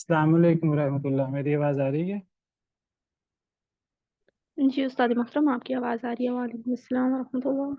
السلام علیکم ورحمۃ اللہ، میری آواز آ رہی ہے؟ جی استاد محترم، آپ کی آواز آ رہی ہے۔ وعلیکم السلام ورحمۃ اللہ۔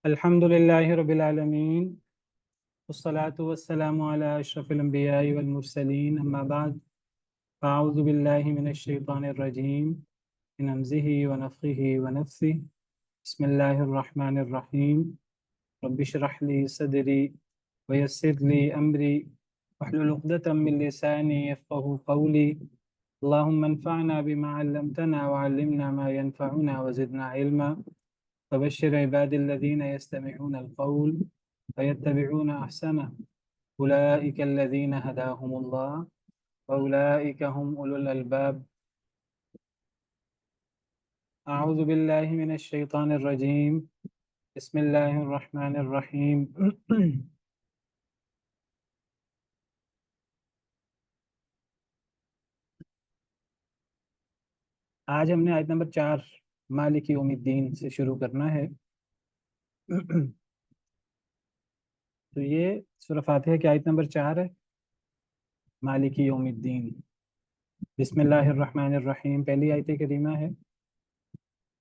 الحمد للہ رب العالمین، والصلاة والسلام علی اشرف الانبیاء والمرسلین، اما بعد فاعوذ باللہ من الشیطان الرجیم من ہمزہ ونفخہ ونفثہ۔ بسم اللہ الرحمن الرحیم۔ رب اشرح لی صدری ویسر لی امری واحلل عقدۃ من لسانی یفقہوا قولی۔ اللہم انفعنا بما علمتنا وعلمنا ما ينفعنا وزدنا علما۔ فبشر عباد الذين يستمعون القول فيتبعون أحسنه أولئك الذين هداهم الله وأولئك هم أولو الألباب۔ أعوذ بالله من الشيطان الرجيم، بسم الله الرحمن الرحيم۔ آج ہم نے آیت نمبر 4 مالک یوم الدین سے شروع کرنا ہے۔ تو یہ سورہ فاتحہ کی آیت نمبر 4 ہے، مالک یوم الدین۔ بسم اللہ الرحمن الرحیم پہلی آیت کریمہ ہے،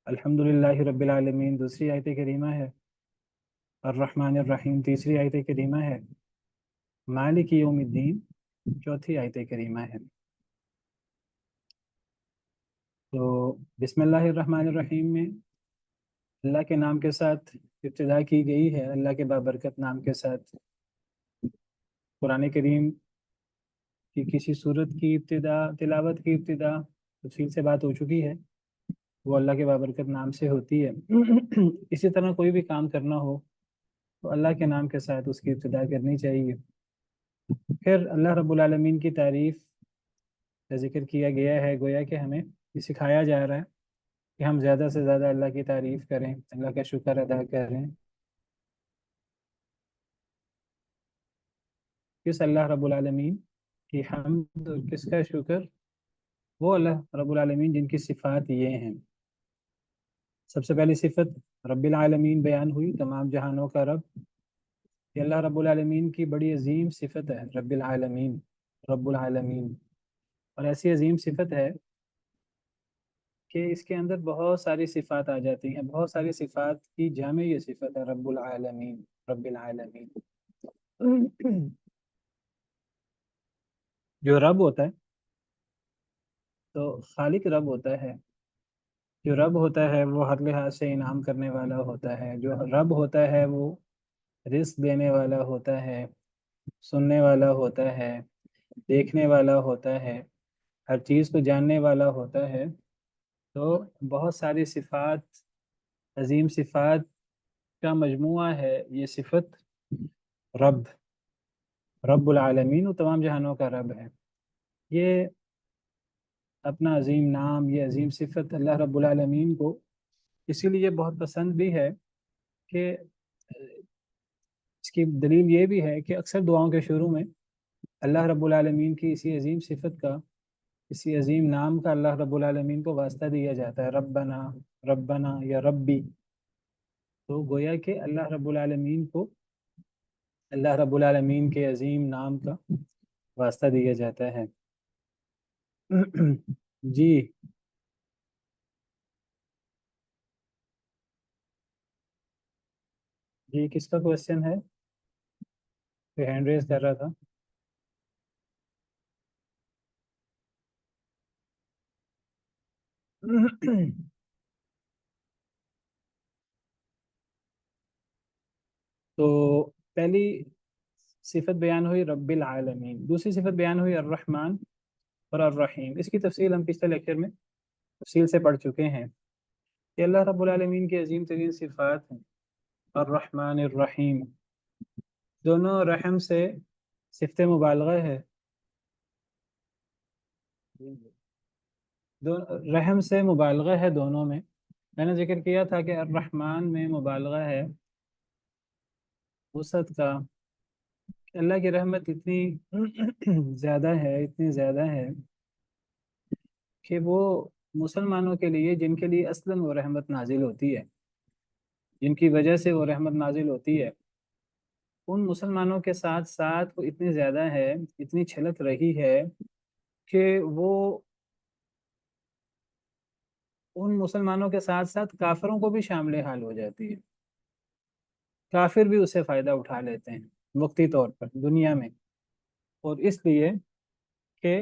الحمدللہ رب العالمین دوسری آیت کریمہ ہے، الرحمن الرحیم تیسری آیت کریمہ ہے، مالک یوم الدین چوتھی آیت کریمہ ہے۔ تو بسم اللہ الرحمن الرحیم میں اللہ کے نام کے ساتھ ابتدا کی گئی ہے، اللہ کے بابرکت نام کے ساتھ۔ قرآن کریم کی کسی صورت کی ابتدا، تلاوت کی ابتدا تفصیل سے بات ہو چکی ہے، وہ اللہ کے بابرکت نام سے ہوتی ہے۔ اسی طرح کوئی بھی کام کرنا ہو تو اللہ کے نام کے ساتھ اس کی ابتدا کرنی چاہیے۔ پھر اللہ رب العالمین کی تعریف کا ذکر کیا گیا ہے، گویا کہ ہمیں یہ سکھایا جا رہا ہے کہ ہم زیادہ سے زیادہ اللہ کی تعریف کریں، اللہ کا شکر ادا کریں۔ کس اللہ رب العالمین کی حمد اور کس کا شکر؟ وہ اللہ رب العالمین جن کی صفات یہ ہیں۔ سب سے پہلی صفت رب العالمین بیان ہوئی، تمام جہانوں کا رب۔ یہ اللہ رب العالمین کی بڑی عظیم صفت ہے، رب العالمین، رب العالمین، اور ایسی عظیم صفت ہے کہ اس کے اندر بہت ساری صفات آ جاتی ہیں، بہت ساری صفات کی جامع یہ صفت ہے، رب العالمین، رب العالمین۔ جو رب ہوتا ہے تو خالق رب ہوتا ہے، جو رب ہوتا ہے وہ ہر لحاظ سے انعام کرنے والا ہوتا ہے، جو رب ہوتا ہے وہ رزق دینے والا ہوتا ہے، سننے والا ہوتا ہے، دیکھنے والا ہوتا ہے، ہر چیز کو جاننے والا ہوتا ہے۔ تو بہت ساری صفات، عظیم صفات کا مجموعہ ہے یہ صفت رب، رب العالمین، وہ تمام جہانوں کا رب ہے۔ یہ اپنا عظیم نام، یہ عظیم صفت اللہ رب العالمین کو اسی لیے بہت پسند بھی ہے کہ اس کی دلیل یہ بھی ہے کہ اکثر دعاؤں کے شروع میں اللہ رب العالمین کی اسی عظیم صفت کا، اسی عظیم نام کا اللہ رب العالمین کو واسطہ دیا جاتا ہے، ربنا، ربنا یا ربی۔ تو گویا کہ اللہ رب العالمین کو اللہ رب العالمین کے عظیم نام کا واسطہ دیا جاتا ہے۔ جی جی، کس کا کوشچن ہے؟ کوئی ہینڈ ریز کر رہا تھا۔ تو پہلی صفت بیان ہوئی رب العالمین، دوسری صفت بیان ہوئی الرحمن اور الرحیم۔ اس کی تفصیل ہم پچھلے لیکچر میں تفصیل سے پڑھ چکے ہیں کہ اللہ رب العالمین کی عظیم ترین صفات ہیں الرحمن الرحیم، دونوں رحم سے صفت مبالغہ ہے، رحم سے مبالغہ ہے دونوں میں نے ذکر کیا تھا کہ الرحمن میں مبالغہ ہے وسعت کا، اللہ کی رحمت اتنی زیادہ ہے، اتنی زیادہ ہے کہ وہ مسلمانوں کے لیے، جن کے لیے اصلاً وہ رحمت نازل ہوتی ہے، جن کی وجہ سے وہ رحمت نازل ہوتی ہے، ان مسلمانوں کے ساتھ ساتھ وہ اتنی زیادہ ہے، اتنی چھلک رہی ہے کہ وہ ان مسلمانوں کے ساتھ ساتھ کافروں کو بھی شامل حال ہو جاتی ہے، کافر بھی اس سے فائدہ اٹھا لیتے ہیں وقتی طور پر دنیا میں، اور اس لیے کہ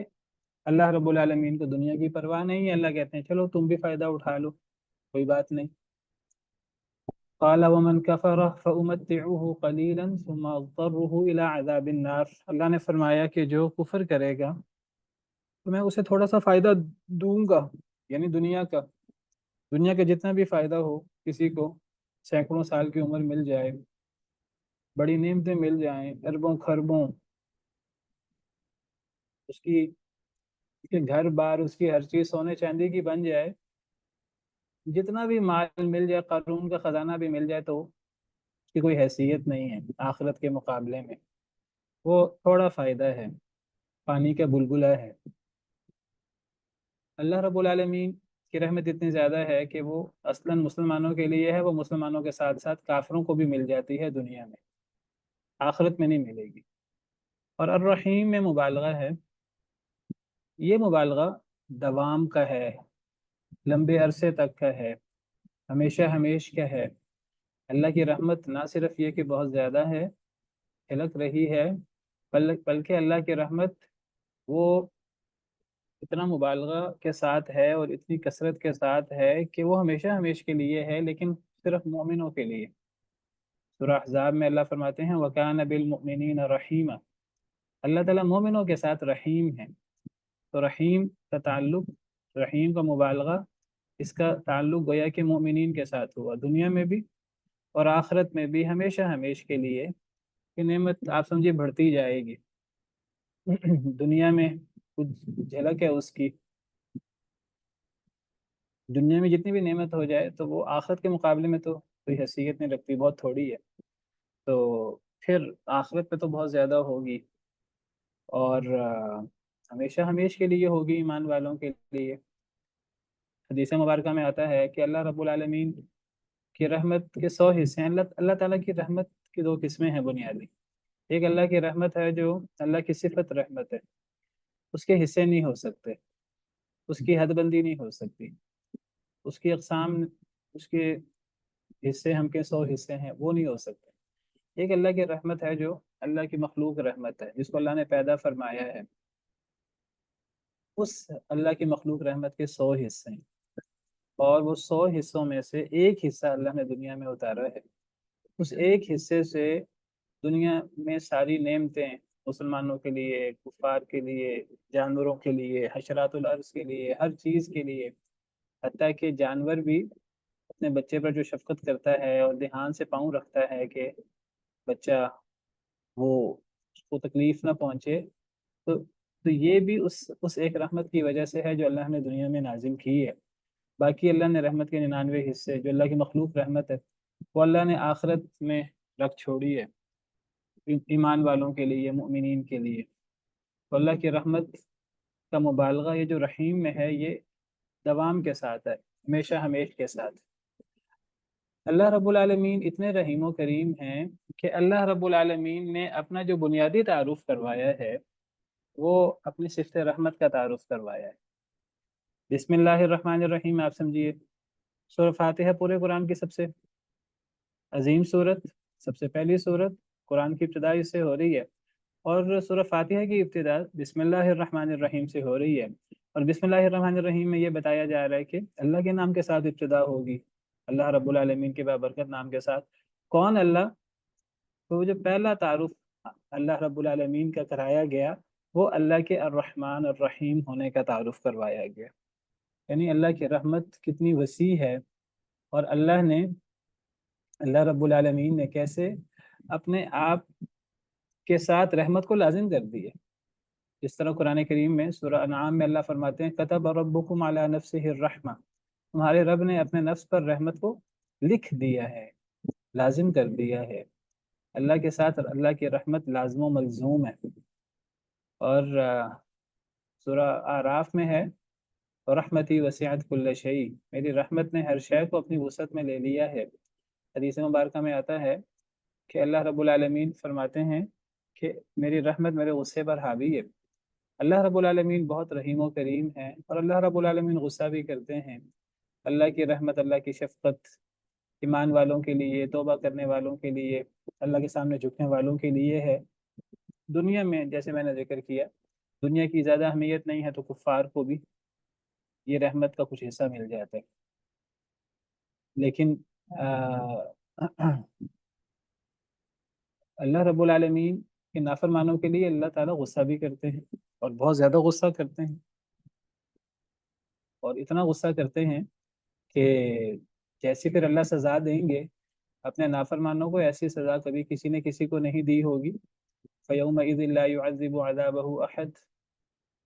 اللہ رب العالمین کو دنیا کی پرواہ نہیں ہے، اللہ کہتے ہیں چلو تم بھی فائدہ اٹھا لو، کوئی بات نہیں۔ قال ومن كفر فأمتعه قليلا ثم اضطره إلى عذاب النار، اللہ نے فرمایا کہ جو کفر کرے گا تو میں اسے تھوڑا سا فائدہ دوں گا، یعنی دنیا کا جتنا بھی فائدہ ہو، کسی کو سینکڑوں سال کی عمر مل جائے، بڑی نعمتیں مل جائیں، اربوں خربوں، اس کے گھر بار، اس کی ہر چیز سونے چاندی کی بن جائے، جتنا بھی مال مل جائے، قارون کا خزانہ بھی مل جائے، تو اس کی کوئی حیثیت نہیں ہے آخرت کے مقابلے میں، وہ تھوڑا فائدہ ہے، پانی کا بلبلہ ہے۔ اللہ رب العالمین کی رحمت اتنی زیادہ ہے کہ وہ اصلاً مسلمانوں کے لیے ہے، وہ مسلمانوں کے ساتھ ساتھ کافروں کو بھی مل جاتی ہے دنیا میں، آخرت میں نہیں ملے گی۔ اور الرحیم میں مبالغہ ہے، یہ مبالغہ دوام کا ہے، لمبے عرصے تک کا ہے، ہمیشہ ہمیش کا ہے۔ اللہ کی رحمت نہ صرف یہ کہ بہت زیادہ ہے، کھلک رہی ہے، بلکہ اللہ کی رحمت وہ اتنا مبالغہ کے ساتھ ہے اور اتنی کثرت کے ساتھ ہے کہ وہ ہمیشہ ہمیش کے لیے ہے، لیکن صرف مومنوں کے لیے۔ سورہ احزاب میں اللہ فرماتے ہیں وَكَانَ بِالْمُؤْمِنِينَ رَحِيمًا، اللہ تعالیٰ مومنوں کے ساتھ رحیم ہے۔ تو رحیم کا تعلق، رحیم کا مبالغہ، اس کا تعلق گویا کہ مومنین کے ساتھ ہوا، دنیا میں بھی اور آخرت میں بھی، ہمیشہ ہمیش کے لیے، کہ نعمت آپ سمجھے بڑھتی جائے گی۔ دنیا میں کچھ جھلک ہے اس کی، دنیا میں جتنی بھی نعمت ہو جائے تو وہ آخرت کے مقابلے میں تو کوئی حیثیت نہیں رکھتی، بہت تھوڑی ہے، تو پھر آخرت پہ تو بہت زیادہ ہوگی، اور ہمیشہ ہمیش کے لیے ہوگی ایمان والوں کے لیے۔ حدیث مبارکہ میں آتا ہے کہ اللہ رب العالمین کی رحمت کے 100 حصے ہیں، اللہ تعالیٰ کی رحمت کی 2 قسمیں ہیں بنیادی، ایک اللہ کی رحمت ہے جو اللہ کی صفت رحمت ہے، اس کے حصے نہیں ہو سکتے، اس کی حد بندی نہیں ہو سکتی، اس کی اقسام، اس کے حصے ہم کے 100 حصے ہیں وہ نہیں ہو سکتے۔ ایک اللہ کی رحمت ہے جو اللہ کی مخلوق رحمت ہے، جس کو اللہ نے پیدا فرمایا ہے، اس اللہ کی مخلوق رحمت کے 100 حصے ہیں، اور وہ 100 حصوں میں سے ایک حصہ اللہ نے دنیا میں اتارا ہے، اس ایک حصے سے دنیا میں ساری نعمتیں مسلمانوں کے لیے، کفار کے لیے، جانوروں کے لیے، حشرات الارض کے لیے، ہر چیز کے لیے، حتیٰ کہ جانور بھی اپنے بچے پر جو شفقت کرتا ہے اور دھیان سے پاؤں رکھتا ہے کہ بچہ وہ اس کو تکلیف نہ پہنچے، تو یہ بھی اس ایک رحمت کی وجہ سے ہے جو اللہ نے دنیا میں نازل کی ہے۔ باقی اللہ نے رحمت کے 99 حصے جو اللہ کی مخلوق رحمت ہے وہ اللہ نے آخرت میں رکھ چھوڑی ہے ایمان والوں کے لیے، مؤمنین کے لیے۔ تو اللہ کی رحمت کا مبالغہ یہ جو رحیم میں ہے، یہ دوام کے ساتھ ہے، ہمیشہ ہمیش کے ساتھ۔ اللہ رب العالمین اتنے رحیم و کریم ہیں کہ اللہ رب العالمین نے اپنا جو بنیادی تعارف کروایا ہے وہ اپنی صفت رحمت کا تعارف کروایا ہے۔ بسم اللہ الرحمن الرحیم، آپ سمجھیے سورہ فاتحہ پورے قرآن کی سب سے عظیم صورت، سب سے پہلی صورت، قرآن کی ابتدا اس سے ہو رہی ہے، اور سورہ فاتحہ کی ابتدا بسم اللہ الرحمن الرحیم سے ہو رہی ہے، اور بسم اللہ الرحمن الرحیم میں یہ بتایا جا رہا ہے کہ اللہ کے نام کے ساتھ ابتدا ہوگی، اللہ رب العالمین کے بابرکت نام کے ساتھ۔ کون اللہ؟ تو وہ جو پہلا تعارف اللہ رب العالمین کا کرایا گیا وہ اللہ کے الرحمن الرحیم ہونے کا تعارف کروایا گیا. یعنی اللہ کی رحمت کتنی وسیع ہے، اور اللہ رب العالمین نے کیسے اپنے آپ کے ساتھ رحمت کو لازم کر دی ہے. جس طرح قرآن کریم میں سورہ انعام میں اللہ فرماتے ہیں کتب ربکم علی نفسہ الرحمہ، تمہارے رب نے اپنے نفس پر رحمت کو لکھ دیا ہے، لازم کر دیا ہے. اللہ کے ساتھ اللہ کی رحمت لازم و ملزوم ہے. اور سورہ آراف میں ہے رحمتی وسعت کل شیء، میری رحمت نے ہر شے کو اپنی وسعت میں لے لیا ہے. حدیث مبارکہ میں آتا ہے کہ اللہ رب العالمین فرماتے ہیں کہ میری رحمت میرے غصے پر حاوی ہے. اللہ رب العالمین بہت رحیم و کریم ہے، اور اللہ رب العالمین غصہ بھی کرتے ہیں. اللہ کی رحمت، اللہ کی شفقت ایمان والوں کے لیے، توبہ کرنے والوں کے لیے، اللہ کے سامنے جھکنے والوں کے لیے ہے. دنیا میں جیسے میں نے ذکر کیا دنیا کی زیادہ اہمیت نہیں ہے، تو کفار کو بھی یہ رحمت کا کچھ حصہ مل جاتا ہے. لیکن اللہ رب العالمین کے نافرمانوں کے لیے اللہ تعالیٰ غصہ بھی کرتے ہیں، اور بہت زیادہ غصہ کرتے ہیں. اور اتنا غصہ کرتے ہیں کہ جیسی پھر اللہ سزا دیں گے اپنے نافرمانوں کو، ایسی سزا کبھی کسی نے کسی کو نہیں دی ہوگی. فَيَوْمَئِذٍ لَا يُعَذِّبُ عَذَابَهُ أَحَدٌ،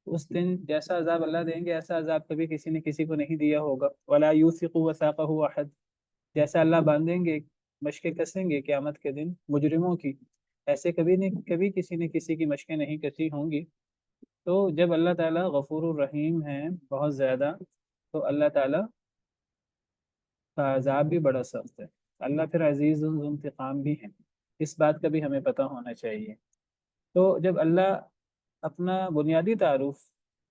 اس دن جیسا عذاب اللہ دیں گے ایسا عذاب کبھی کسی نے کسی کو نہیں دیا ہوگا. وَلَا يُوثِقُ وَثَاقَهُ أَحَدٌ، جیسا اللہ باندھیں گے، مشقیں کسیں گے قیامت کے دن مجرموں کی، ایسے کبھی کسی نے کسی کی مشقیں نہیں کسی ہوں گی. تو جب اللہ تعالیٰ غفور الرحیم ہیں بہت زیادہ، تو اللہ تعالیٰ کا عذاب بھی بڑا سخت ہے. اللہ پھر عزیز ذو انتقام بھی ہے، اس بات کا بھی ہمیں پتہ ہونا چاہیے. تو جب اللہ اپنا بنیادی تعارف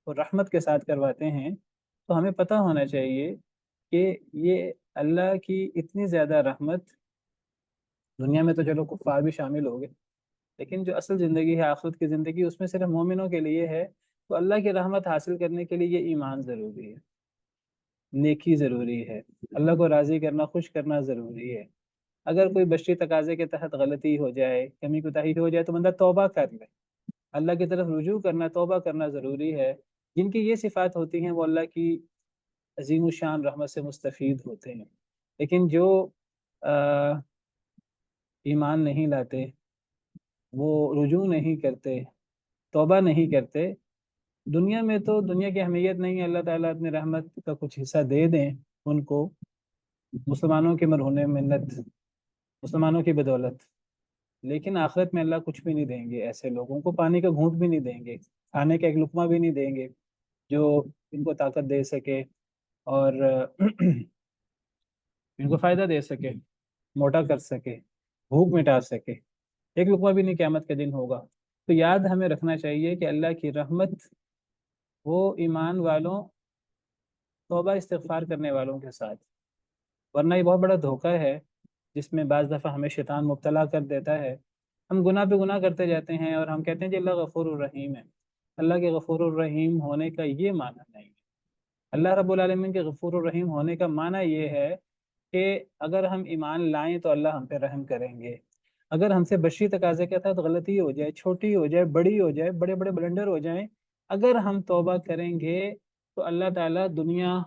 اور رحمت کے ساتھ کرواتے ہیں تو ہمیں پتہ ہونا چاہیے کہ یہ اللہ کی اتنی زیادہ رحمت، دنیا میں تو چلو کفار بھی شامل ہو گئے، لیکن جو اصل زندگی ہے آخرت کی زندگی اس میں صرف مومنوں کے لیے ہے. تو اللہ کی رحمت حاصل کرنے کے لیے یہ ایمان ضروری ہے، نیکی ضروری ہے، اللہ کو راضی کرنا، خوش کرنا ضروری ہے. اگر کوئی بشری تقاضے کے تحت غلطی ہو جائے، کمی کوتاہی ہو جائے، تو بندہ توبہ کر لے، اللہ کی طرف رجوع کرنا، توبہ کرنا ضروری ہے. جن کی یہ صفات ہوتی ہیں وہ اللہ کی عظیم الشان رحمت سے مستفید ہوتے ہیں. لیکن جو ایمان نہیں لاتے، وہ رجوع نہیں کرتے، توبہ نہیں کرتے، دنیا میں تو دنیا کی اہمیت نہیں ہے. اللہ تعالیٰ اپنی رحمت کا کچھ حصہ دے دیں ان کو، مسلمانوں کے مرہون منت، مسلمانوں کی بدولت، لیکن آخرت میں اللہ کچھ بھی نہیں دیں گے. ایسے لوگوں کو پانی کا گھونٹ بھی نہیں دیں گے، کھانے کا ایک لقمہ بھی نہیں دیں گے جو ان کو طاقت دے سکے اور ان کو فائدہ دے سکے، موٹا کر سکے، بھوک مٹا سکے. ایک لقمہ بھی نہیں قیامت کے دن ہوگا. تو یاد ہمیں رکھنا چاہیے کہ اللہ کی رحمت وہ ایمان والوں، توبہ استغفار کرنے والوں کے ساتھ، ورنہ یہ بہت بڑا دھوکہ ہے جس میں بعض دفعہ ہمیں شیطان مبتلا کر دیتا ہے. ہم گناہ پہ گناہ کرتے جاتے ہیں اور ہم کہتے ہیں کہ اللہ غفور الرحیم ہے. اللہ کے غفور الرحیم ہونے کا یہ معنی نہیں ہے. اللہ رب العالمین کے غفور الرحیم ہونے کا معنی یہ ہے کہ اگر ہم ایمان لائیں تو اللہ ہم پہ رحم کریں گے. اگر ہم سے بشری تقاضے کے تحت غلطی ہو جائے، چھوٹی ہو جائے، بڑی ہو جائے، بڑے بڑے بلنڈر ہو جائیں، اگر ہم توبہ کریں گے تو اللہ تعالیٰ دنیا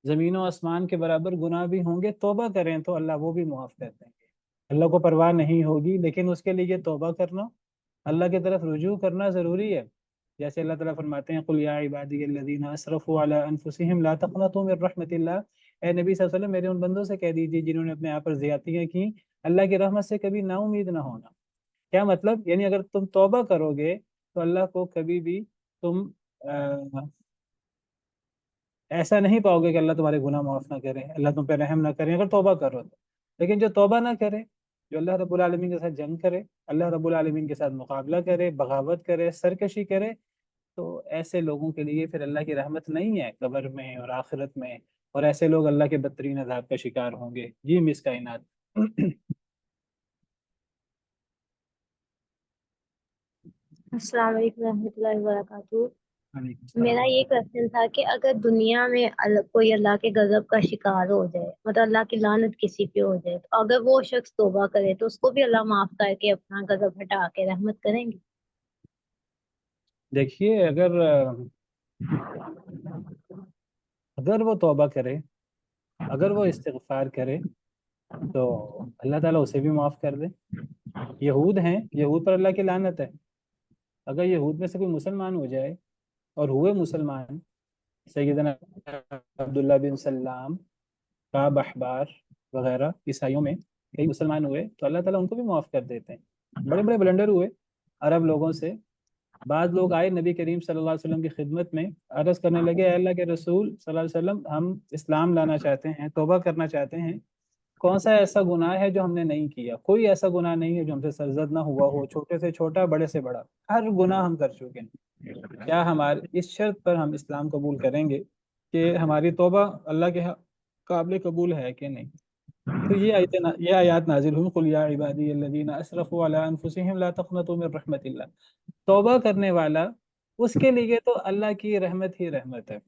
زمین و آسمان کے برابر گناہ بھی ہوں گے، توبہ کریں تو اللہ وہ بھی معاف کر دیں گے. اللہ کو پرواہ نہیں ہوگی، لیکن اس کے لیے توبہ کرنا، اللہ کی طرف رجوع کرنا ضروری ہے. جیسے اللہ تعالیٰ فرماتے ہیں قُلْ يَا عِبَادِيَ الَّذِينَ أَسْرَفُوا عَلَىٰ أَنفُسِهِمْ لَا تَقْنَطُوا مِن رَحْمَةِ اللَّهِ، اے نبی صلی اللہ علیہ وسلم میرے ان بندوں سے کہہ دیجیے جنہوں نے اپنے آپ پر زیادتیاں کی، اللہ کی رحمت سے کبھی نا امید نہ ہونا. کیا مطلب؟ یعنی اگر تم توبہ کرو گے تو اللہ کو کبھی بھی تم ایسا نہیں پاؤ گے کہ اللہ تمہارے گناہ معاف نہ کرے، اللہ تم پہ رحم نہ کرے اگر توبہ کرو تو. لیکن جو توبہ نہ کرے، جو اللہ رب العالمین کے ساتھ جنگ کرے، اللہ رب العالمین کے ساتھ مقابلہ کرے، بغاوت کرے، سرکشی کرے، تو ایسے لوگوں کے لیے پھر اللہ کی رحمت نہیں ہے قبر میں اور آخرت میں، اور ایسے لوگ اللہ کے بدترین عذاب کا شکار ہوں گے. جی مس کائنات. السلام علیکم ورحمۃ اللہ وبرکاتہ. وعلیکم میرا السلام۔ یہ کوشچن تھا کہ اگر دنیا میں کوئی اللہ کے غضب کا شکار ہو جائے، مطلب اللہ کی لعنت کسی پہ ہو جائے، تو اگر وہ شخص توبہ کرے تو اس کو بھی اللہ معاف کر کے اپنا غضب ہٹا کے رحمت کریں گے؟ دیکھیے، اگر وہ توبہ کرے، اگر وہ استغفار کرے، تو اللہ تعالیٰ اسے بھی معاف کر دے۔ یہود ہیں، یہود پر اللہ کی لعنت ہے۔ اگر یہود میں سے کوئی مسلمان ہو جائے اور ہوئے مسلمان، سیدنا عبداللہ بن سلام، کعب احبار وغیرہ، عیسائیوں میں کئی مسلمان ہوئے، تو اللہ تعالیٰ ان کو بھی معاف کر دیتے ہیں۔ بڑے بڑے بلنڈر ہوئے عرب لوگوں سے۔ بعض لوگ آئے نبی کریم صلی اللہ علیہ وسلم کی خدمت میں، عرض کرنے لگے، اے اللہ کے رسول صلی اللہ علیہ وسلم، ہم اسلام لانا چاہتے ہیں، توبہ کرنا چاہتے ہیں، کون سا ایسا گناہ ہے جو ہم نے نہیں کیا؟ کوئی ایسا گناہ نہیں ہے جو ہم سے سرزد نہ ہوا ہو، چھوٹے سے چھوٹا، بڑے سے بڑا، ہر گناہ ہم کر چکے ہیں۔ کیا ہمارے اس شرط پر ہم اسلام قبول کریں گے کہ ہماری توبہ اللہ کے قابل قبول ہے کہ نہیں؟ تو یہ آیات نازل ہوئی، قل یا عبادی الذین اسرفوا علی انفسہم لا تقنطوا من رحمت اللہ۔ توبہ کرنے والا، اس کے لیے تو اللہ کی رحمت ہی رحمت ہے،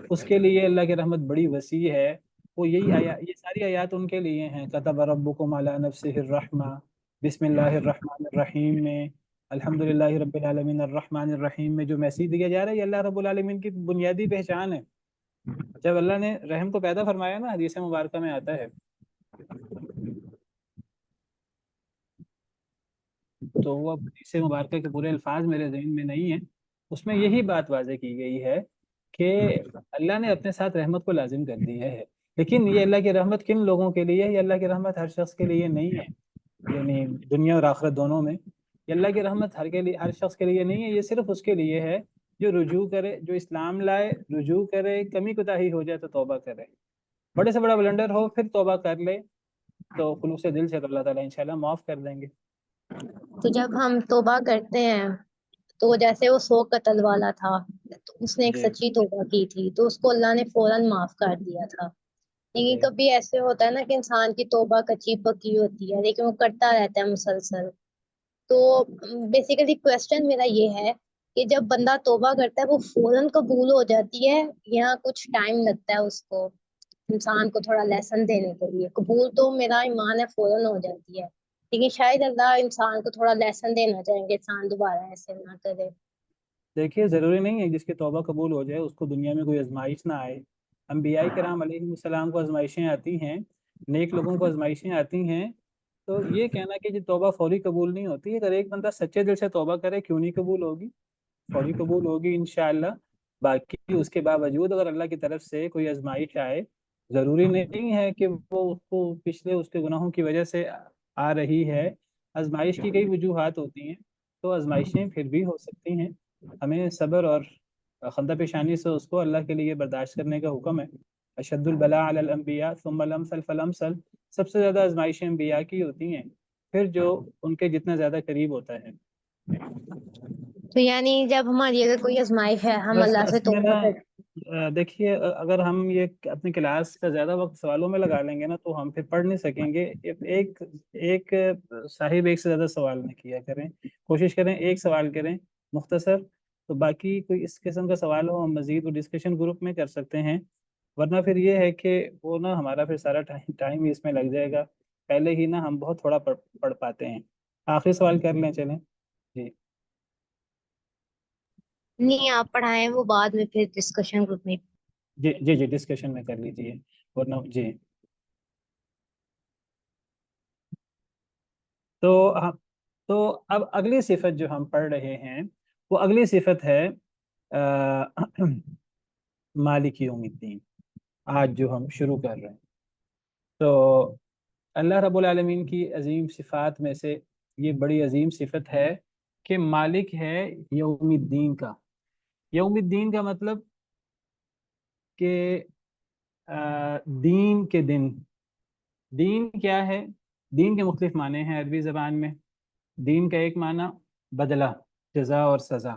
اس کے لیے اللہ کی رحمت بڑی وسیع ہے۔ وہ یہ ساری آیات ان کے لیے ہیں، کتب ربکم علی نفسہ الرحمہ، بسم اللہ الرحمن الرحیم میں، الحمد للہ رب العالمین الرحمن الرحیم میں جو میسیج دیا جا رہا ہے، یہ اللہ رب العالمین کی بنیادی پہچان ہے۔ جب اللہ نے رحم کو پیدا فرمایا نا، حدیث مبارکہ میں آتا ہے، تو وہ حدیث مبارکہ کے پورے الفاظ میرے ذہن میں نہیں ہیں، اس میں یہی بات واضح کی گئی ہے کہ اللہ نے اپنے ساتھ رحمت کو لازم کر دی ہے۔ لیکن یہ اللہ کی رحمت کن لوگوں کے لیے ہے؟ یہ اللہ کی رحمت ہر شخص کے لیے نہیں ہے، یعنی دنیا اور آخرت دونوں میں۔ یہ اللہ کی رحمت ہر شخص کے لیے نہیں ہے، یہ صرف اس کے لیے ہے جو رجوع کرے، جو اسلام لائے، رجوع کرے، کمی کوتاہی ہو جائے تو توبہ کرے، بڑے سے بڑا بلنڈر ہو پھر توبہ کر لے، تو خلوص دل سے تو اللہ تعالیٰ انشاءاللہ معاف کر دیں گے۔ تو جب ہم توبہ کرتے ہیں، تو جیسے وہ 100 قتل والا تھا، تو اس نے ایک جی سچی توبہ کی تھی تو اس کو اللہ نے فوراً معاف کر دیا تھا۔ لیکن جی کبھی ایسے ہوتا ہے نا کہ انسان کی توبہ کچی پکی ہوتی ہے لیکن وہ کرتا رہتا ہے مسلسل۔ تو بیسیکلی کوشچن میرا یہ ہے کہ جب بندہ توبہ کرتا ہے وہ فوراً قبول ہو جاتی ہے یا کچھ ٹائم لگتا ہے اس کو، انسان کو تھوڑا لیسن دینے کے لیے؟ قبول تو میرا ایمان ہے فوراً ہو جاتی ہے، لیکن شاید اللہ انسان کو تھوڑا لیسن دینا چاہیں گے، انسان دوبارہ ایسے نہ کرے۔ دیکھیے، ضروری نہیں ہے جس کی توبہ قبول ہو جائے اس کو دنیا میں کوئی آزمائش نہ آئے۔ انبیاء کرام علیہ السلام کو آزمائشیں آتی ہیں، نیک لوگوں کو آزمائشیں آتی ہیں، تو یہ کہنا کہ یہ توبہ فوری قبول نہیں ہوتی، اگر ایک بندہ سچے دل سے توبہ کرے کیوں نہیں قبول ہوگی؟ فوری قبول ہوگی انشاءاللہ۔ باقی اس کے باوجود اگر اللہ کی طرف سے کوئی آزمائش آئے، ضروری نہیں ہے کہ وہ اس کو پچھلے اس کے گناہوں کی وجہ سے آ رہی ہے۔ آزمائش کی کئی وجوہات ہوتی ہیں، تو آزمائشیں پھر بھی ہو سکتی ہیں۔ ہمیں صبر اور خندہ پیشانی سے اس کو اللہ کے لیے برداشت کرنے کا حکم ہے۔ اشد البلاء علی الانبیاء ثم الامثل فالامثل، سب سے زیادہ آزمائشیں انبیاء کی ہوتی ہیں، پھر جو ان کے جتنا زیادہ قریب ہوتا ہے۔ تو یعنی جب ہماری اگر کوئی آزمائش ہے، ہم بس اللہ سے اصل میں توبہ نا، کرتے دیکھیے، اگر ہم یہ اپنی کلاس کا زیادہ وقت سوالوں میں لگا لیں گے نا تو ہم پھر پڑھ نہیں سکیں گے۔ ایک ایک صاحب ایک سے زیادہ سوال نہ کیا کریں، کوشش کریں ایک سوال کریں مختصر، تو باقی کوئی اس قسم کا سوال ہو ہم مزید وہ ڈسکشن گروپ میں کر سکتے ہیں، ورنہ پھر یہ ہے کہ وہ نا ہمارا پھر سارا ٹائم ہی اس میں لگ جائے گا، پہلے ہی نا ہم بہت تھوڑا پڑھ پاتے ہیں۔ آخری سوال کر لیں، چلیں جی۔ نہیں آپ پڑھائیں، وہ بعد میں پھر ڈسکشن گروپ میں۔ جی جی جی، ڈسکشن میں کر لیجیے، ورنہ جی۔ تو ہم تو اب اگلی صفت جو ہم پڑھ رہے ہیں، وہ اگلی صفت ہے مالک یوم الدین، آج جو ہم شروع کر رہے ہیں۔ تو اللہ رب العالمین کی عظیم صفات میں سے یہ بڑی عظیم صفت ہے کہ مالک ہے یوم الدین کا۔ یوم الدین کا مطلب کہ دین کے دن۔ دین کیا ہے؟ دین کے مختلف معنی ہیں عربی زبان میں۔ دین کا ایک معنی بدلہ، جزا اور سزا،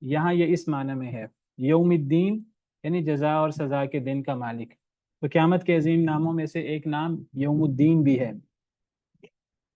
یہاں یہ اس معنی میں ہے، یوم الدین یعنی جزا اور سزا کے دن کا مالک۔ تو قیامت کے عظیم ناموں میں سے ایک نام یوم الدین بھی ہے۔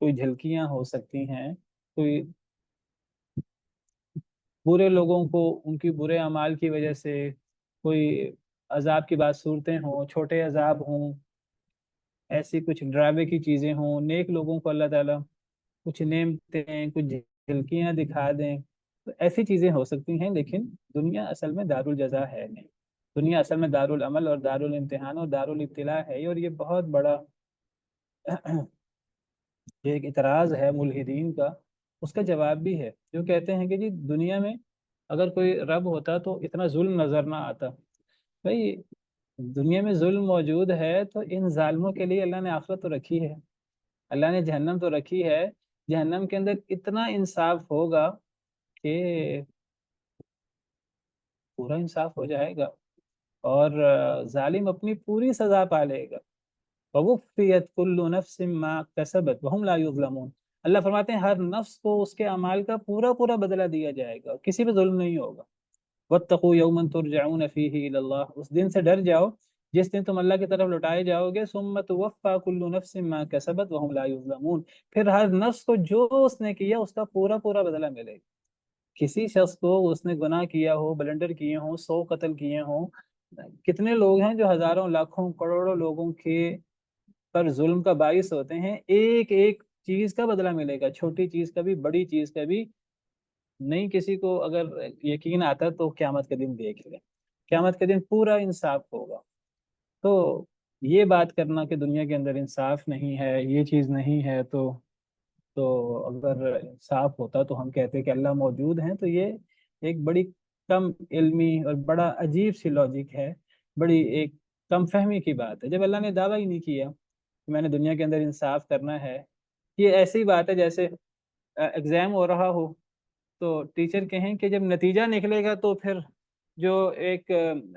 کوئی جھلکیاں ہو سکتی ہیں، کوئی برے لوگوں کو ان کی برے اعمال کی وجہ سے کوئی عذاب کی بات صورتیں ہوں، چھوٹے عذاب ہوں، ایسی کچھ ڈراوے کی چیزیں ہوں، نیک لوگوں کو اللہ تعالیٰ کچھ نعمتیں، کچھ جھلکیاں دکھا دیں، تو ایسی چیزیں ہو سکتی ہیں، لیکن دنیا اصل میں دار الجزا ہے نہیں۔ دنیا اصل میں دار العمل اور دار الامتحان اور دار الابتلاء ہے، اور یہ بہت بڑا یہ ایک اعتراض ہے ملحدین کا، اس کا جواب بھی ہے، جو کہتے ہیں کہ جی دنیا میں اگر کوئی رب ہوتا تو اتنا ظلم نظر نہ آتا۔ بھائی دنیا میں ظلم موجود ہے تو ان ظالموں کے لیے اللہ نے آخرت تو رکھی ہے، اللہ نے جہنم تو رکھی ہے، جہنم کے اندر اتنا انصاف ہوگا کہ پورا انصاف ہو جائے گا، اور ظالم اپنی پوری سزا پا لے گا۔ وَوُفِّيَتْ كُلُّ نَفْسٍ مَّا كَسَبَتْ وَهُمْ لَا يُظْلَمُونَ۔ اللہ فرماتے ہیں ہر نفس کو اس کے اعمال کا پورا پورا بدلہ دیا جائے گا، کسی پہ ظلم نہیں ہوگا۔ وَاتَّقُوا يَوْمًا تُرْجَعُونَ فِيهِ إِلَى اللَّهِ، اس دن سے ڈر جاؤ جس دن تم اللہ کی طرف لوٹائے جاؤ گے۔ ثُمَّ تُوَفَّىٰ كُلُّ نَفْسٍ مَّا كَسَبَتْ وَهُمْ لَا يُظْلَمُونَ، پھر ہر نفس کو جو اس نے کیا اس کا پورا پورا بدلہ ملے گا۔ کسی شخص کو اس نے گناہ کیا ہو، بلنڈر کیے ہوں، 100 قتل کیے ہوں، کتنے لوگ ہیں جو ہزاروں لاکھوں کروڑوں لوگوں کے پر ظلم کا باعث ہوتے ہیں، ایک ایک چیز کا بدلہ ملے گا، چھوٹی چیز کا بھی، بڑی چیز کا بھی۔ نہیں کسی کو اگر یقین آتا تو قیامت کے دن دیکھ لیں، قیامت کے دن پورا انصاف ہوگا۔ تو یہ بات کرنا کہ دنیا کے اندر انصاف نہیں ہے، یہ چیز نہیں ہے، تو اگر انصاف ہوتا تو ہم کہتے کہ اللہ موجود ہیں، تو یہ ایک بڑی کم علمی اور بڑا عجیب سی لاجک ہے، بڑی ایک کم فہمی کی بات ہے، جب اللہ نے دعویٰ ہی نہیں کیا کہ میں نے دنیا کے اندر انصاف کرنا ہے۔ یہ ایسی بات ہے جیسے ایگزام ہو رہا ہو تو ٹیچر کہیں کہ جب نتیجہ نکلے گا تو پھر جو ایک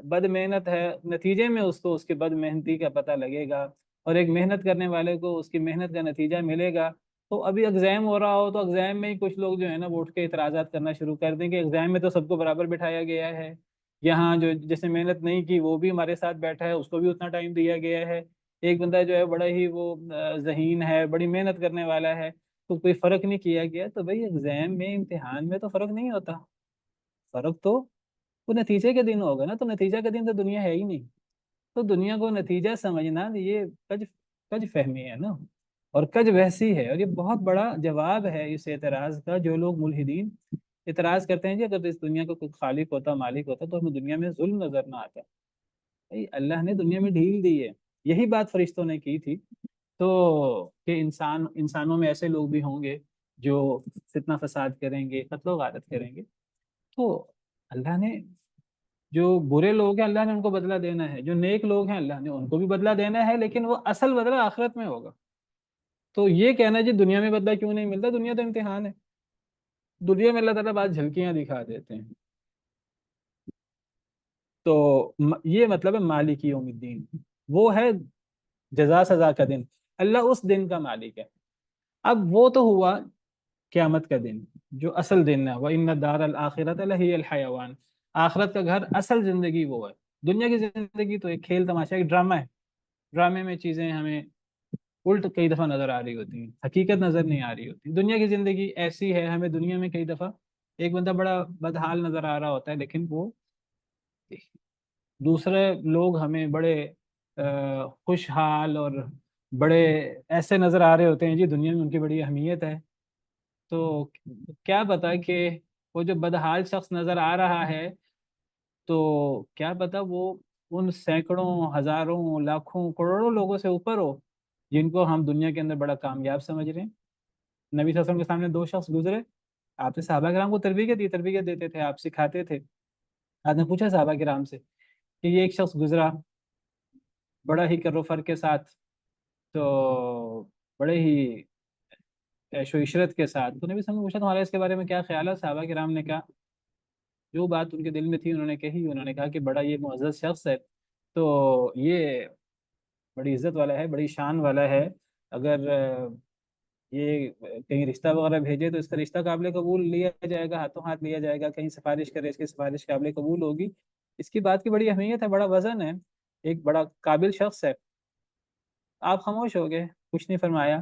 بد محنت ہے، نتیجے میں اس کو اس کے بد محنتی کا پتہ لگے گا، اور ایک محنت کرنے والے کو اس کی محنت کا نتیجہ ملے گا۔ تو ابھی ایگزام ہو رہا ہو تو ایگزام میں ہی کچھ لوگ جو ہے نا وہ اٹھ کے اعتراضات کرنا شروع کر دیں کہ ایگزام میں تو سب کو برابر بٹھایا گیا ہے، یہاں جو جس نے محنت نہیں کی وہ بھی ہمارے ساتھ بیٹھا ہے، اس کو بھی اتنا ٹائم دیا گیا ہے، ایک بندہ جو ہے بڑا ہی وہ ذہین ہے، بڑی محنت کرنے والا ہے، تو کوئی فرق نہیں کیا گیا۔ تو بھائی ایگزام میں، امتحان میں تو فرق نہیں ہوتا، فرق تو وہ نتیجے کے دن ہوگا نا، تو نتیجہ کے دن تو دنیا ہے ہی نہیں۔ تو دنیا کو نتیجہ سمجھنا یہ کج کج فہمی ہے نا، اور کج وحسی ہے، اور یہ بہت بڑا جواب ہے اس اعتراض کا، جو لوگ ملحدین اعتراض کرتے ہیں جی اگر اس دنیا کا کوئی خالق ہوتا، مالک ہوتا، تو ہمیں دنیا میں ظلم نظر نہ آتا۔ بھائی اللہ نے دنیا میں ڈھیل دی ہے، یہی بات فرشتوں نے کی تھی، تو کہ انسانوں میں ایسے لوگ بھی ہوں گے جو فتنہ فساد کریں گے، قتل و غارت کریں گے، تو اللہ نے جو برے لوگ ہیں اللہ نے ان کو بدلہ دینا ہے، جو نیک لوگ ہیں اللہ نے ان کو بھی بدلہ دینا ہے، لیکن وہ اصل بدلہ آخرت میں ہوگا۔ تو یہ کہنا جی دنیا میں بدلہ کیوں نہیں ملتا، دنیا تو امتحان ہے، دنیا میں اللہ تعالیٰ بعض جھلکیاں دکھا دیتے ہیں، تو یہ مطلب ہے مالک یوم الدین، وہ ہے جزا سزا کا دن، اللہ اس دن کا مالک ہے۔ اب وہ تو ہوا قیامت کا دن جو اصل دن ہے، وَإِنَّ الدَّارَ الْآخِرَةَ لَهِيَ الْحَيَوَانُ، آخرت کا گھر اصل زندگی وہ ہے۔ دنیا کی زندگی تو ایک کھیل تماشا، ایک ڈرامہ ہے، ڈرامے میں چیزیں ہمیں الٹ کئی دفعہ نظر آ رہی ہوتی ہیں، حقیقت نظر نہیں آ رہی ہوتی۔ دنیا کی زندگی ایسی ہے، ہمیں دنیا میں کئی دفعہ ایک بندہ بڑا بدحال نظر آ رہا ہوتا ہے، لیکن وہ دوسرے لوگ ہمیں بڑے خوشحال اور بڑے ایسے نظر آ رہے ہوتے ہیں جی دنیا میں ان کی بڑی اہمیت ہے۔ تو کیا پتا کہ وہ جو بدحال شخص نظر آ رہا ہے، تو کیا پتا وہ ان سینکڑوں، ہزاروں، لاکھوں، کروڑوں لوگوں سے اوپر ہو جن کو ہم دنیا کے اندر بڑا کامیاب سمجھ رہے ہیں۔ نبی صلی اللہ علیہ وسلم کے سامنے 2 شخص گزرے، آپ نے صحابہ کرام کو تربیت دیتے تھے، آپ سکھاتے تھے۔ آپ نے پوچھا صحابہ کرام سے کہ یہ ایک شخص گزرا بڑا ہی کر و فر کے ساتھ، تو بڑے ہی عیش و عشرت کے ساتھ، تو نبی صلی اللہ علیہ وسلم نے پوچھا تمہارا اس کے بارے میں کیا خیال ہے؟ صحابہ کرام نے کہا، جو بات ان کے دل میں تھی انہوں نے کہی، انہوں نے کہا کہ بڑا یہ معزز شخص ہے، تو یہ بڑی عزت والا ہے، بڑی شان والا ہے، اگر یہ کہیں رشتہ وغیرہ بھیجے تو اس کا رشتہ قابل قبول لیا جائے گا، ہاتھوں ہاتھ لیا جائے گا، کہیں سفارش کرے اس کی سفارش قابل قبول ہوگی، اس کی بات کی بڑی اہمیت ہے، بڑا وزن ہے، ایک بڑا قابل شخص ہے۔ آپ خاموش ہو گئے، کچھ نہیں فرمایا۔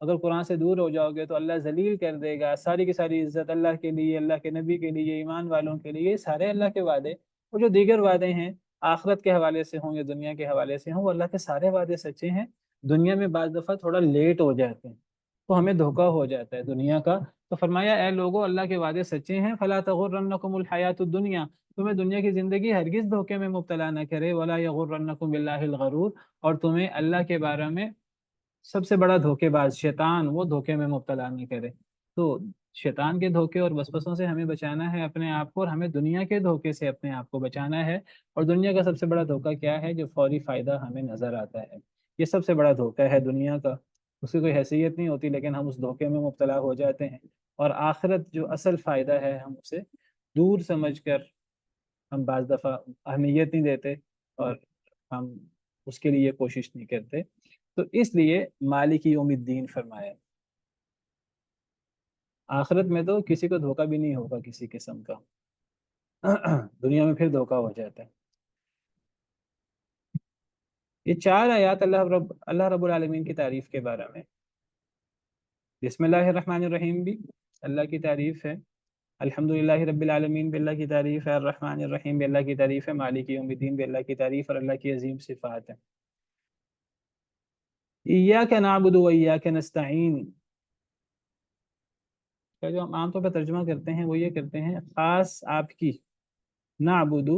اگر قرآن سے دور ہو جاؤ گے تو اللہ ذلیل کر دے گا، ساری کی ساری عزت اللہ کے لیے، اللہ کے نبی کے لیے، ایمان والوں کے لیے، یہ سارے اللہ کے وعدے اور جو دیگر وعدے ہیں آخرت کے حوالے سے ہوں یا دنیا کے حوالے سے ہوں، وہ اللہ کے سارے وعدے سچے ہیں۔ دنیا میں بعض دفعہ تھوڑا لیٹ ہو جاتے ہیں تو ہمیں دھوکہ ہو جاتا ہے دنیا کا، تو فرمایا اے لوگو اللہ کے وعدے سچے ہیں، فلا تغرنکم الحیات الدنیا، تمہیں دنیا کی زندگی ہرگز دھوکے میں مبتلا نہ کرے، ولا یغرنکم باللہ الغرور، اور تمہیں اللہ کے بارے میں سب سے بڑا دھوکے باز شیطان وہ دھوکے میں مبتلا نہیں کرے۔ تو شیطان کے دھوکے اور وسوسوں سے ہمیں بچانا ہے اپنے آپ کو، اور ہمیں دنیا کے دھوکے سے اپنے آپ کو بچانا ہے۔ اور دنیا کا سب سے بڑا دھوکہ کیا ہے؟ جو فوری فائدہ ہمیں نظر آتا ہے، یہ سب سے بڑا دھوکہ ہے دنیا کا، اس کی کوئی حیثیت نہیں ہوتی لیکن ہم اس دھوکے میں مبتلا ہو جاتے ہیں، اور آخرت جو اصل فائدہ ہے ہم اسے دور سمجھ کر ہم بعض دفعہ اہمیت نہیں دیتے، اور ہم اس کے لیے کوشش نہیں کرتے۔ تو اس لیے مالک یوم الدین فرمایا، آخرت میں تو کسی کو دھوکہ بھی نہیں ہوگا کسی قسم کا، دنیا میں پھر دھوکہ ہو جاتا ہے۔ یہ چار آیات اللہ رب العالمین کی تعریف کے بارے میں، بسم اللہ الرحمن الرحیم بھی اللہ کی تعریف ہے، الحمدللہ رب العالمین بھی اللہ کی تعریف ہے، الرحمن الرحیم بھی اللہ کی تعریف ہے، مالک یوم الدین بھی اللہ کی تعریف اور اللہ کی عظیم صفات ہے۔ ایاک نعبد و ایاک نستعین کا جو ہم عام طور پر ترجمہ کرتے ہیں وہ یہ کرتے ہیں، خاص آپ کی، نعبد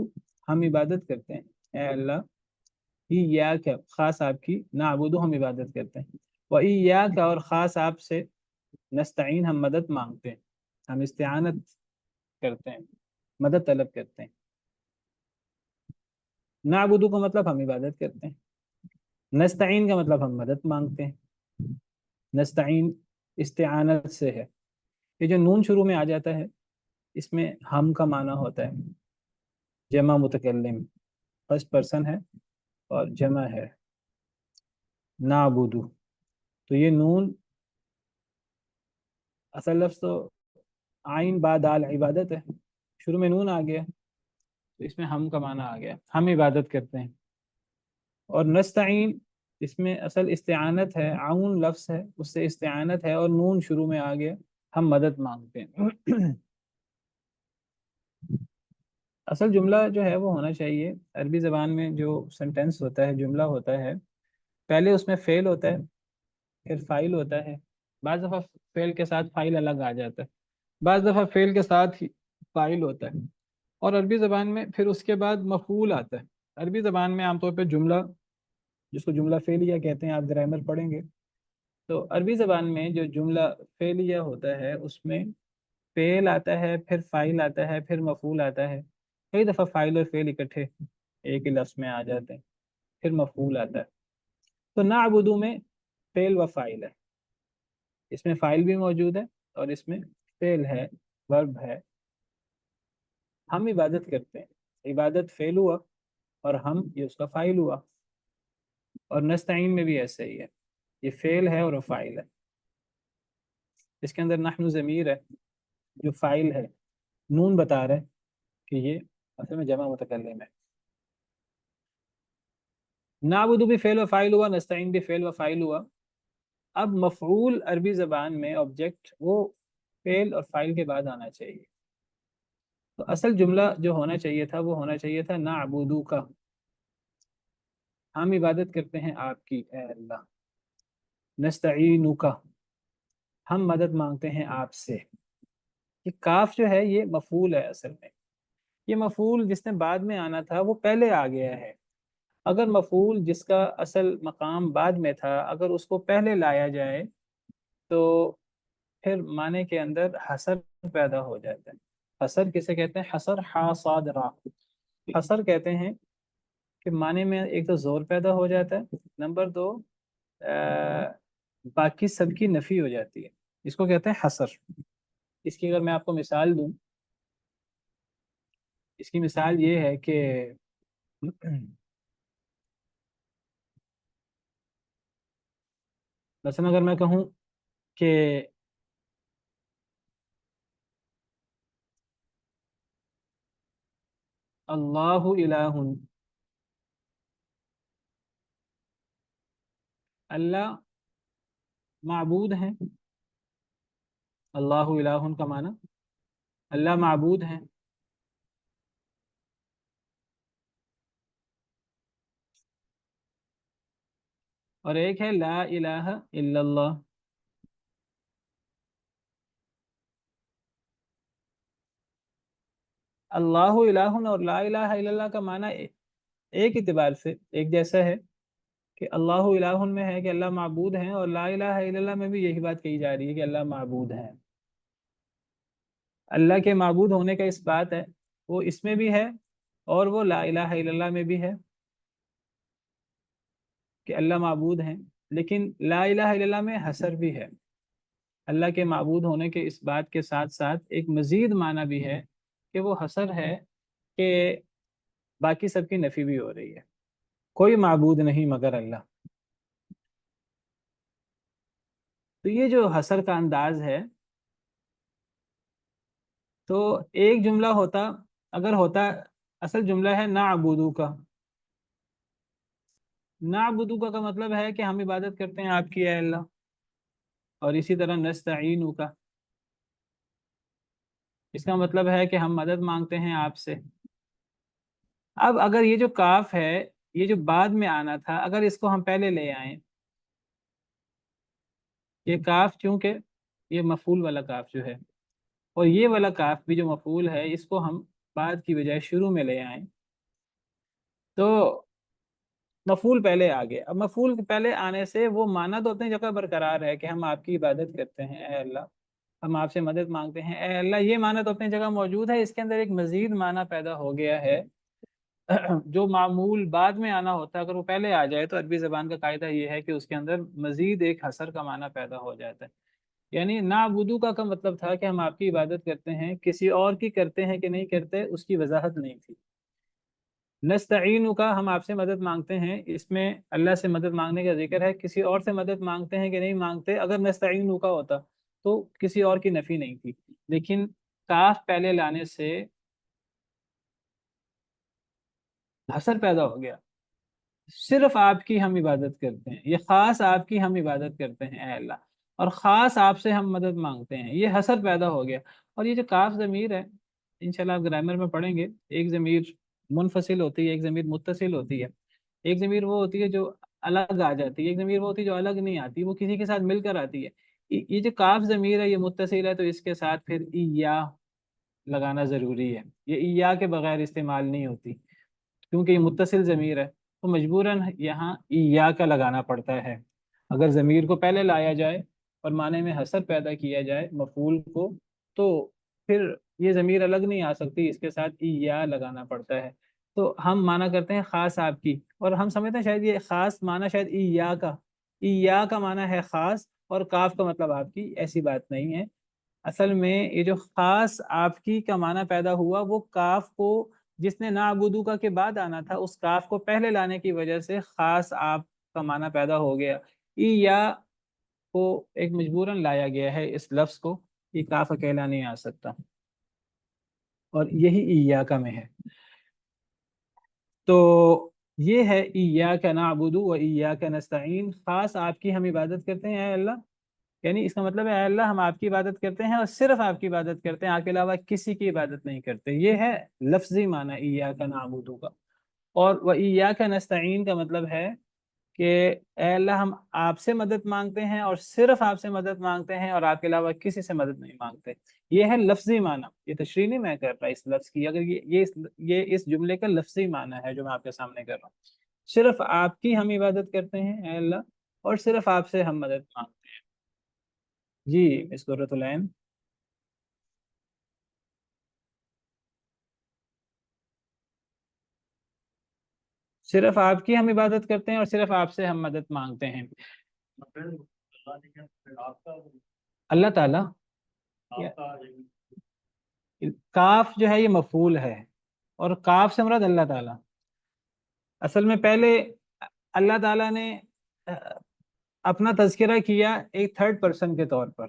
ہم عبادت کرتے ہیں، اے اللہ، ایاک خاص آپ کی، نعبد ہم عبادت کرتے ہیں، و ایاک اور خاص آپ سے، نستعین ہم مدد مانگتے ہیں، ہم استعانت کرتے ہیں، مدد طلب کرتے ہیں۔ نعبد کا مطلب ہم عبادت کرتے ہیں، نستعین کا مطلب ہم مدد مانگتے ہیں۔ نستعین استعانت سے ہے، یہ جو نون شروع میں آ جاتا ہے اس میں ہم کا معنی ہوتا ہے، جمع متکلم، فرسٹ پرسن ہے اور جمع ہے نعبدو، تو یہ نون اصل لفظ تو آئین با دال عبادت ہے، شروع میں نون آ گیا تو اس میں ہم کا معنی آ گیا، ہم عبادت کرتے ہیں۔ اور نستعین اس میں اصل استعانت ہے، عون لفظ ہے اس سے استعانت ہے، اور نون شروع میں آ گیا، ہم مدد مانگتے ہیں۔ اصل جملہ جو ہے وہ ہونا چاہیے، عربی زبان میں جو سنٹینس ہوتا ہے، جملہ ہوتا ہے، پہلے اس میں فعل ہوتا ہے، پھر فاعل ہوتا ہے، بعض دفعہ فعل کے ساتھ فاعل الگ آ جاتا ہے، بعض دفعہ فعل کے ساتھ ہی فاعل ہوتا ہے، اور عربی زبان میں پھر اس کے بعد مفعول آتا ہے۔ عربی زبان میں عام طور پہ جملہ، جس کو جملہ فعلیہ کہتے ہیں، آپ گرامر پڑھیں گے تو عربی زبان میں جو جملہ فعلیہ ہوتا ہے اس میں فعل آتا ہے، پھر فاعل آتا ہے، پھر مفعول آتا ہے، کئی دفعہ فاعل اور فعل اکٹھے ایک ہی لفظ میں آ جاتے ہیں، پھر مفعول آتا ہے۔ تو نعبدو میں فعل و فاعل ہے، اس میں فاعل بھی موجود ہے اور اس میں فعل ہے، ورب ہے، ہم عبادت کرتے ہیں، عبادت فعل ہوا اور ہم یہ اس کا فاعل ہوا، اور نستعین میں بھی ایسا ہی ہے، یہ فعل ہے اور وہ فاعل ہے، اس کے اندر نحن ضمیر ہے جو فاعل ہے، نون بتا رہے کہ یہ اصل میں جمع متکلم ہے۔ نعبد بھی فعل و فاعل ہوا، نستعین بھی فعل و فاعل ہوا۔ اب مفعول عربی زبان میں آبجیکٹ وہ فعل اور فاعل کے بعد آنا چاہیے، تو اصل جملہ جو ہونا چاہیے تھا وہ ہونا چاہیے تھا نعبدو کا، ہم عبادت کرتے ہیں آپ کی اے اللہ، نستعینو کا، ہم مدد مانگتے ہیں آپ سے۔ یہ کاف جو ہے یہ مفعول ہے، اصل میں یہ مفعول جس نے بعد میں آنا تھا وہ پہلے آ گیا ہے، اگر مفعول جس کا اصل مقام بعد میں تھا اگر اس کو پہلے لایا جائے تو پھر معنی کے اندر حسر پیدا ہو جاتا ہے۔ حسر کسے کہتے ہیں؟ حسر حا صاد را، حسر کہتے ہیں کہ معنی میں ایک تو زور پیدا ہو جاتا ہے، نمبر دو باقی سب کی نفی ہو جاتی ہے، اس کو کہتے ہیں حسر۔ اس کی اگر میں آپ کو مثال دوں، اس کی مثال یہ ہے کہ مثلا اگر میں کہوں کہ اللہ الہ، اللہ معبود ہیں، اللہ الہ کا معنی اللہ معبود ہیں، اور ایک ہے لا الہ الا اللہ۔ اللہ الہ اور لا الہ الا اللہ کا معنی ایک اعتبار سے ایک جیسا ہے، کہ اللہ الہ میں ہے کہ اللہ معبود ہیں، اور لا الہ الا اللہ میں بھی یہی بات کہی جا رہی ہے کہ اللہ معبود ہیں۔ اللہ کے معبود ہونے کا اس بات ہے، وہ اس میں بھی ہے اور وہ لا الہ الا اللہ میں بھی ہے کہ اللہ معبود ہیں، لیکن لا الہ الا اللہ میں حصر بھی ہے۔ اللہ کے معبود ہونے کے اس بات کے ساتھ ساتھ ایک مزید معنی بھی ہے کہ وہ حصر ہے کہ باقی سب کی نفی بھی ہو رہی ہے، کوئی معبود نہیں مگر اللہ۔ تو یہ جو حصر کا انداز ہے، تو ایک جملہ ہوتا، اگر ہوتا، اصل جملہ ہے نعبدو کا۔ نعبدو کا مطلب ہے کہ ہم عبادت کرتے ہیں آپ کی اے اللہ، اور اسی طرح نستعینو کا، اس کا مطلب ہے کہ ہم مدد مانگتے ہیں آپ سے۔ اب اگر یہ جو کاف ہے، یہ جو بعد میں آنا تھا، اگر اس کو ہم پہلے لے آئیں، یہ کاف چونکہ یہ مفعول والا کاف جو ہے، اور یہ والا کاف بھی جو مفعول ہے، اس کو ہم بعد کی بجائے شروع میں لے آئیں، تو مفعول پہلے آ گیا۔ اب مفعول پہلے آنے سے وہ معنی تو اپنی جگہ برقرار ہے کہ ہم آپ کی عبادت کرتے ہیں اے اللہ، ہم آپ سے مدد مانگتے ہیں اے اللہ، یہ معنی تو اپنی جگہ موجود ہے۔ اس کے اندر ایک مزید معنی پیدا ہو گیا ہے جو معمول بعد میں آنا ہوتا ہے، اگر وہ پہلے آ جائے تو عربی زبان کا قاعدہ یہ ہے کہ اس کے اندر مزید ایک حصر کا معنی پیدا ہو جاتا ہے۔ یعنی نعبدو کا مطلب تھا کہ ہم آپ کی عبادت کرتے ہیں، کسی اور کی کرتے ہیں کہ نہیں کرتے اس کی وضاحت نہیں تھی۔ نستعین کا ہم آپ سے مدد مانگتے ہیں، اس میں اللہ سے مدد مانگنے کا ذکر ہے، کسی اور سے مدد مانگتے ہیں کہ نہیں مانگتے۔ اگر نستعین کا ہوتا تو کسی اور کی نفی نہیں تھی، لیکن کاف پہلے لانے سے حصر پیدا ہو گیا۔ صرف آپ کی ہم عبادت کرتے ہیں، یہ خاص آپ کی ہم عبادت کرتے ہیں اے اللہ، اور خاص آپ سے ہم مدد مانگتے ہیں، یہ حصر پیدا ہو گیا۔ اور یہ جو کاف ضمیر ہے، انشاءاللہ آپ گرامر میں پڑھیں گے، ایک ضمیر منفصل ہوتی ہے، ایک ضمیر متصل ہوتی ہے۔ ایک ضمیر وہ ہوتی ہے جو الگ آ جاتی ہے، ایک ضمیر وہ ہوتی ہے جو الگ نہیں آتی، وہ کسی کے ساتھ مل کر آتی ہے۔ یہ جو کاف ضمیر ہے یہ متصل ہے، تو اس کے ساتھ پھر یا لگانا ضروری ہے، یہ یا کے بغیر استعمال نہیں ہوتی، کیونکہ یہ متصل ضمیر ہے تو مجبوراً یہاں یا کا لگانا پڑتا ہے۔ اگر ضمیر کو پہلے لایا جائے اور معنی میں حصر پیدا کیا جائے مفعول کو، تو پھر یہ ضمیر الگ نہیں آ سکتی، اس کے ساتھ یا لگانا پڑتا ہے۔ تو ہم معنی کرتے ہیں خاص آپ کی، اور ہم سمجھتے ہیں شاید یہ خاص معنی شاید یا کا معنی ہے خاص، اور کاف کا مطلب آپ کی، ایسی بات نہیں ہے۔ اصل میں یہ جو خاص آپ کی کا معنی پیدا ہوا، وہ کاف کو جس نے نعبدو کا کے بعد آنا تھا، اس کاف کو پہلے لانے کی وجہ سے خاص آپ کا معنی پیدا ہو گیا۔ یا کو ایک مجبوراً لایا گیا ہے اس لفظ کو، یہ کاف اکیلا نہیں آ سکتا، اور یہی ایاک میں ہے۔ تو یہ ہے ایاک نعبد و ایاک نستعین، خاص آپ کی ہم عبادت کرتے ہیں اے اللہ، یعنی اس کا مطلب ہے اے اللہ ہم آپ کی عبادت کرتے ہیں اور صرف آپ کی عبادت کرتے ہیں، آپ کے علاوہ کسی کی عبادت نہیں کرتے۔ یہ ہے لفظی معنی ایاک نعبد کا۔ اور وَإِيَّاكَ نَسْتَعِينُ کا مطلب ہے کہ اے اللہ ہم آپ سے مدد مانگتے ہیں اور صرف آپ سے مدد مانگتے ہیں، اور آپ کے علاوہ کسی سے مدد نہیں مانگتے۔ یہ ہے لفظی معنی، یہ تشریح نہیں میں کر رہا اس لفظ کی، اگر یہ اس جملے کا لفظی معنی ہے جو میں آپ کے سامنے کر رہا ہوں۔ صرف آپ کی ہم عبادت کرتے ہیں اے اللہ، اور صرف آپ سے ہم مدد مانگتے ہیں۔ جی مس قرۃ العین۔ صرف آپ کی ہم عبادت کرتے ہیں اور صرف آپ سے ہم مدد مانگتے ہیں۔ اللہ تعالیٰ، کاف جو ہے یہ مفعول ہے، اور کاف سے مراد اللہ تعالیٰ۔ اصل میں پہلے اللہ تعالیٰ نے اپنا تذکرہ کیا ایک تھرڈ پرسن کے طور پر،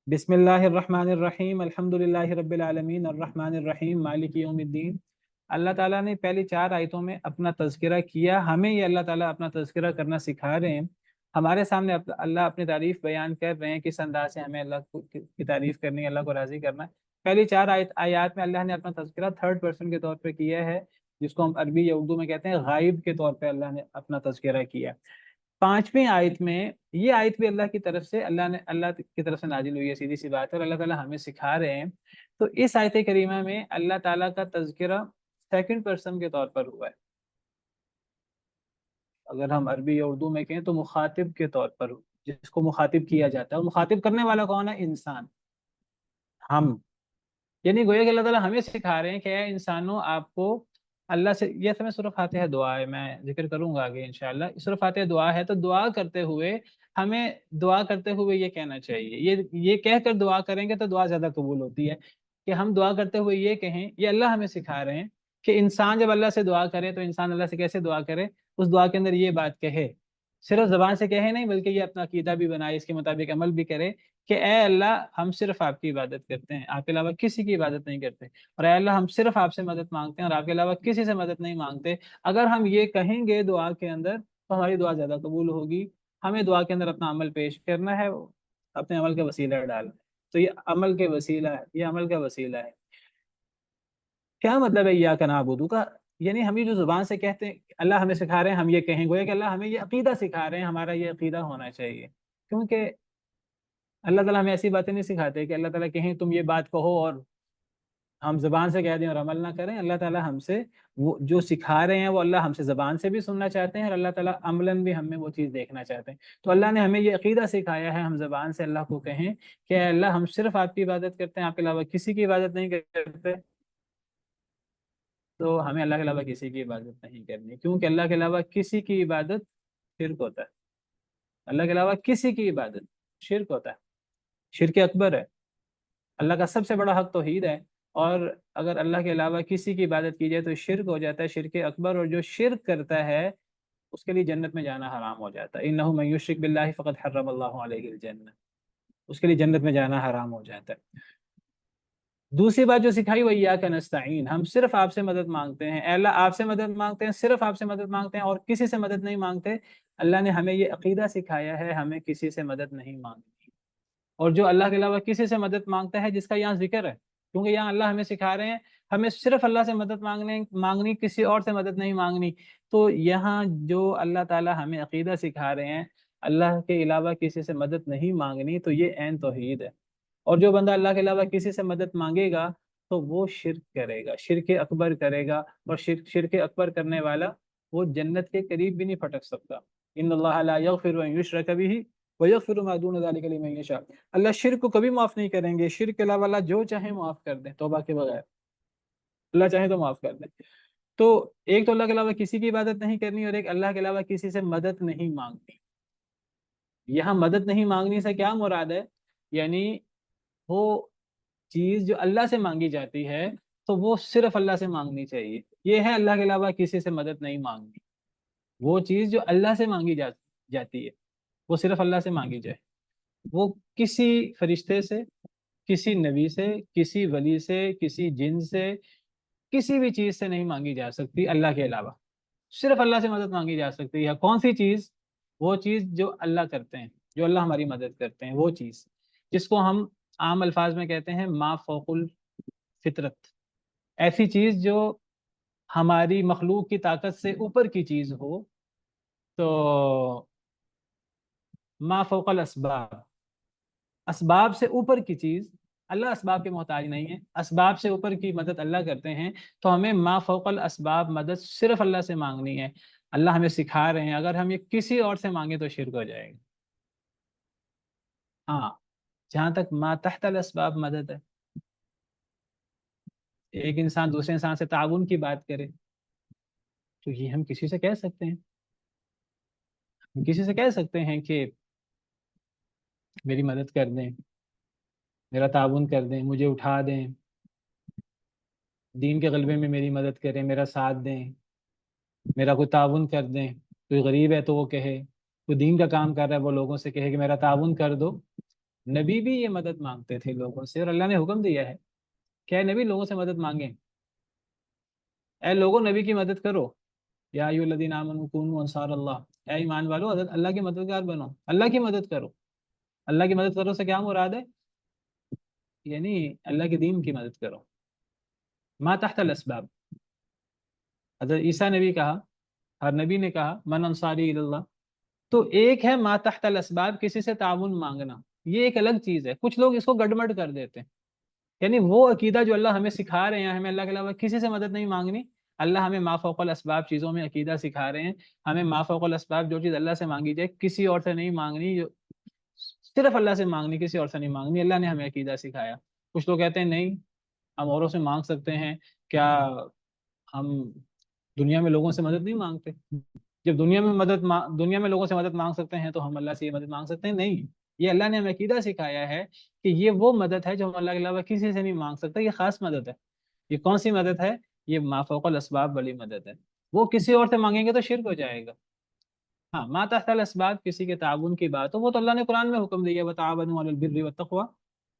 بسم اللہ الرحمن الرحیم الحمد للہ رب العالمین الرحمن الرحیم مالک یوم الدین۔ اللہ تعالیٰ نے پہلی 4 آیتوں میں اپنا تذکرہ کیا، ہمیں یہ اللہ تعالیٰ اپنا تذکرہ کرنا سکھا رہے ہیں، ہمارے سامنے اللہ اپنی تعریف بیان کر رہے ہیں، کس انداز سے ہمیں اللہ کی تعریف کرنی ہے، اللہ کو راضی کرنا ہے۔ پہلی 4 آیات میں اللہ نے اپنا تذکرہ تھرڈ پرسن کے طور پہ کیا ہے، جس کو ہم عربی یا اردو میں کہتے ہیں غائب کے طور پہ اللہ نے اپنا تذکرہ کیا۔ 5ویں آیت میں، یہ آیت بھی اللہ کی طرف سے، اللہ کی طرف سے نازل ہوئی ہے، سیدھی سی بات ہے، اور اللہ تعالیٰ ہمیں سکھا رہے ہیں۔ تو اس آیت کریمہ میں اللہ تعالیٰ کا تذکرہ سیکنڈ پرسن کے طور پر ہوا ہے۔ اگر ہم عربی یا اردو میں کہیں تو مخاطب کے طور پر، جس کو مخاطب کیا جاتا ہے، اور مخاطب کرنے والا کون ہے؟ انسان، ہم۔ یعنی گویا کہ اللہ تعالیٰ ہمیں سکھا رہے ہیں کہ اے انسانوں، آپ کو اللہ سے، یہ سمے سورہ فاتحہ دعا ہے، میں ذکر کروں گا آگے انشاءاللہ۔ سورہ فاتحہ دعا ہے، تو دعا کرتے ہوئے ہمیں، دعا کرتے ہوئے یہ کہنا چاہیے، یہ کہہ کر دعا کریں گے تو دعا زیادہ قبول ہوتی ہے، کہ ہم دعا کرتے ہوئے یہ کہیں۔ یہ اللہ ہمیں سکھا رہے ہیں کہ انسان جب اللہ سے دعا کرے تو انسان اللہ سے کیسے دعا کرے، اس دعا کے اندر یہ بات کہے، صرف زبان سے کہے نہیں، بلکہ یہ اپنا عقیدہ بھی بنائے، اس کے مطابق عمل بھی کرے، کہ اے اللہ، ہم صرف آپ کی عبادت کرتے ہیں، آپ کے علاوہ کسی کی عبادت نہیں کرتے، اور اے اللہ، ہم صرف آپ سے مدد مانگتے ہیں اور آپ کے علاوہ کسی سے مدد نہیں مانگتے۔ اگر ہم یہ کہیں گے دعا کے اندر تو ہماری دعا زیادہ قبول ہوگی۔ ہمیں دعا کے اندر اپنا عمل پیش کرنا ہے، اپنے عمل کا وسیلہ ڈالنا ہے۔ تو یہ عمل کے وسیلہ ہے، یہ عمل کا وسیلہ ہے۔ کیا مطلب ہے ایاک نعبد کا؟ یعنی ہم یہ جو زبان سے کہتے ہیں، اللہ ہمیں سکھا رہے ہیں ہم یہ کہیں، گویا کہ اللہ ہمیں یہ عقیدہ سکھا رہے ہیں، ہمارا یہ عقیدہ ہونا چاہیے، کیونکہ اللہ تعالیٰ ہمیں ایسی باتیں نہیں سکھاتے کہ اللہ تعالیٰ کہیں تم یہ بات کہو اور ہم زبان سے کہہ دیں اور عمل نہ کریں۔ اللہ تعالیٰ ہم سے وہ جو سکھا رہے ہیں، وہ اللہ ہم سے زبان سے بھی سننا چاہتے ہیں، اور اللہ تعالیٰ عملاً بھی ہم میں وہ چیز دیکھنا چاہتے ہیں۔ تو اللہ نے ہمیں یہ عقیدہ سکھایا ہے، ہم زبان سے اللہ کو کہیں کہ اے اللہ، ہم صرف آپ کی عبادت کرتے ہیں، آپ کے علاوہ کسی کی عبادت نہیں کرتے۔ تو ہمیں اللہ کے علاوہ کسی کی عبادت نہیں کرنی، کیونکہ اللہ کے علاوہ کسی کی عبادت شرک ہوتا ہے۔ اللہ کے علاوہ کسی کی عبادت شرک ہوتا ہے، شرک اکبر ہے۔ اللہ کا سب سے بڑا حق توحید ہے، اور اگر اللہ کے علاوہ کسی کی عبادت کی جائے تو شرک ہو جاتا ہے، شرک اکبر، اور جو شرک کرتا ہے اس کے لیے جنت میں جانا حرام ہو جاتا ہے۔ انہ من یشرک باللہ فقد حرم اللہ علیہ الجنہ، اس کے لیے جنت میں جانا حرام ہو جاتا ہے۔ دوسری بات جو سکھائی وہ ایاک نستعین، ہم صرف آپ سے مدد مانگتے ہیں، اے اللہ آپ سے مدد مانگتے ہیں، صرف آپ سے مدد مانگتے ہیں، اور کسی سے مدد نہیں مانگتے۔ اللہ نے ہمیں یہ عقیدہ سکھایا ہے، ہمیں کسی سے مدد نہیں مانگنی، اور جو اللہ کے علاوہ کسی سے مدد مانگتا ہے، جس کا یہاں ذکر ہے، کیونکہ یہاں اللہ ہمیں سکھا رہے ہیں ہمیں صرف اللہ سے مدد مانگنی، کسی اور سے مدد نہیں مانگنی۔ تو یہاں جو اللہ تعالیٰ ہمیں عقیدہ سکھا رہے ہیں، اللہ کے علاوہ کسی سے مدد نہیں مانگنی، تو یہ عین توحید ہے۔ اور جو بندہ اللہ کے علاوہ کسی سے مدد مانگے گا تو وہ شرک کرے گا، شرک اکبر کرے گا، اور شرک اکبر کرنے والا وہ جنت کے قریب بھی نہیں پھٹک سکتا۔ ان اللہ لا یغفر ان یشرک بہ ویغفر ما دون ذلک لمن یشاء، اللہ شرک کو کبھی معاف نہیں کریں گے، شرک کے علاوہ اللہ جو چاہے معاف کر دیں، توبہ کے بغیر اللہ چاہے تو معاف کر دیں۔ تو ایک تو اللہ کے علاوہ کسی کی عبادت نہیں کرنی، اور ایک اللہ کے علاوہ کسی سے مدد نہیں مانگنی۔ یہاں مدد نہیں مانگنی سے کیا مراد ہے؟ یعنی وہ چیز جو اللہ سے مانگی جاتی ہے تو وہ صرف اللہ سے مانگنی چاہیے، یہ ہے اللہ کے علاوہ کسی سے مدد نہیں مانگنی۔ وہ چیز جو اللہ سے مانگی جاتی ہے وہ صرف اللہ سے مانگی جائے، وہ کسی فرشتے سے، کسی نبی سے، کسی ولی سے، کسی جن سے، کسی بھی چیز سے نہیں مانگی جا سکتی اللہ کے علاوہ، صرف اللہ سے مدد مانگی جا سکتی ہے۔ کون سی چیز؟ وہ چیز جو اللہ کرتے ہیں، جو اللہ ہماری مدد کرتے ہیں، وہ چیز جس کو ہم عام الفاظ میں کہتے ہیں ما فوق الفطرت، ایسی چیز جو ہماری مخلوق کی طاقت سے اوپر کی چیز ہو، تو ما فوق الاسباب، اسباب سے اوپر کی چیز۔ اللہ اسباب کے محتاج نہیں ہے، اسباب سے اوپر کی مدد اللہ کرتے ہیں، تو ہمیں ما فوق الاسباب مدد صرف اللہ سے مانگنی ہے۔ اللہ ہمیں سکھا رہے ہیں اگر ہم یہ کسی اور سے مانگیں تو شرک ہو جائے گا۔ ہاں، جہاں تک ما تحت الاسباب مدد ہے، ایک انسان دوسرے انسان سے تعاون کی بات کرے تو یہ ہم کسی سے کہہ سکتے ہیں، ہم کسی سے کہہ سکتے ہیں کہ میری مدد کر دیں، میرا تعاون کر دیں، مجھے اٹھا دیں، دین کے غلبے میں میری مدد کریں، میرا ساتھ دیں، میرا کوئی تعاون کر دیں۔ کوئی غریب ہے تو وہ کہے، کوئی دین کا کام کر رہا ہے وہ لوگوں سے کہے کہ میرا تعاون کر دو۔ نبی بھی یہ مدد مانگتے تھے لوگوں سے، اور اللہ نے حکم دیا ہے کہ اے نبی لوگوں سے مدد مانگیں، اے لوگوں نبی کی مدد کرو۔ یا ایھا الذین آمنوا کونوا انصار اللہ، اے ایمان والو اللہ کے مددگار بنو، اللہ کی مدد کرو۔ اللہ کی مدد کرو سے کیا مراد ہے؟ یعنی اللہ کے دین کی مدد کرو۔ ما تحت الاسباب، حضرت عیسیٰ نے بھی کہا، ہر نبی نے کہا من انصاری اللہ، تو ایک ہے ما تحت الاسباب، کسی سے تعاون مانگنا، یہ ایک الگ چیز ہے۔ کچھ لوگ اس کو گڑبڑ کر دیتے ہیں، یعنی وہ عقیدہ جو اللہ ہمیں سکھا رہے ہیں، ہمیں اللہ کے علاوہ کسی سے مدد نہیں مانگنی، اللہ ہمیں ما فوق الاسباب چیزوں میں عقیدہ سکھا رہے ہیں، ہمیں ما فوق الاسباب جو چیز اللہ سے مانگی جائے کسی اور سے نہیں مانگنی، جو صرف اللہ سے مانگنی، کسی اور سے نہیں مانگنی، اللہ نے ہمیں عقیدہ سکھایا۔ کچھ لوگ کہتے ہیں نہیں ہم اوروں سے مانگ سکتے ہیں، کیا ہم دنیا میں لوگوں سے مدد نہیں مانگتے؟ جب دنیا میں لوگوں سے مدد مانگ سکتے ہیں تو ہم اللہ سے یہ مدد مانگ سکتے ہیں؟ نہیں، یہ اللہ نے ہمیں عقیدہ سکھایا ہے کہ یہ وہ مدد ہے جو ہم اللہ کے علاوہ کسی سے نہیں مانگ سکتے، یہ خاص مدد ہے۔ یہ کون سی مدد ہے؟ یہ ما فوق الاسباب والی مدد ہے، وہ کسی اور سے مانگیں گے تو شرک ہو جائے گا۔ ہاں ما تحت الاسباب کسی کے تعاون کی بات ہو، وہ تو اللہ نے قرآن میں حکم دیا ہے وتعاونوا علی البر والتقوی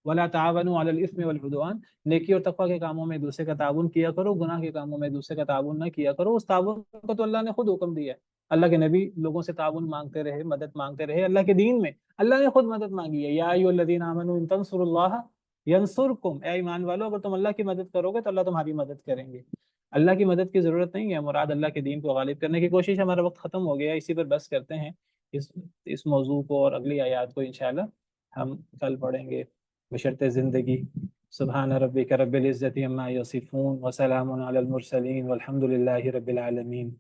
ولا تعاونوا علی الاثم والعدوان، نیکی اور تقوی کے کاموں میں ایک دوسرے کا تعاون کیا کرو، گناہ کے کاموں میں ایک دوسرے کا تعاون نہ کیا کرو۔ اس تعاون کو تو اللہ نے خود حکم دیا ہے، اللہ کے نبی لوگوں سے تعاون مانگتے رہے، مدد مانگتے رہے اللہ کے دین میں، اللہ نے خود مدد مانگی ہے۔ یا ایھا الذین آمنوا ان تنصروا اللہ ینصرکم، اے ایمان والو اگر تم اللہ کی مدد کرو گے تو اللہ تمہاری مدد کریں گے۔ اللہ کی مدد کی ضرورت نہیں ہے، مراد اللہ کے دین کو غالب کرنے کی کوشش۔ ہمارا وقت ختم ہو گیا، اسی پر بس کرتے ہیں اس اس موضوع کو، اور اگلی آیات کو انشاءاللہ ہم کل پڑھیں گے بشرط زندگی۔ سبحان ربک رب العزت عما یصفون وسلام علی المرسلین والحمد للہ رب العالمین۔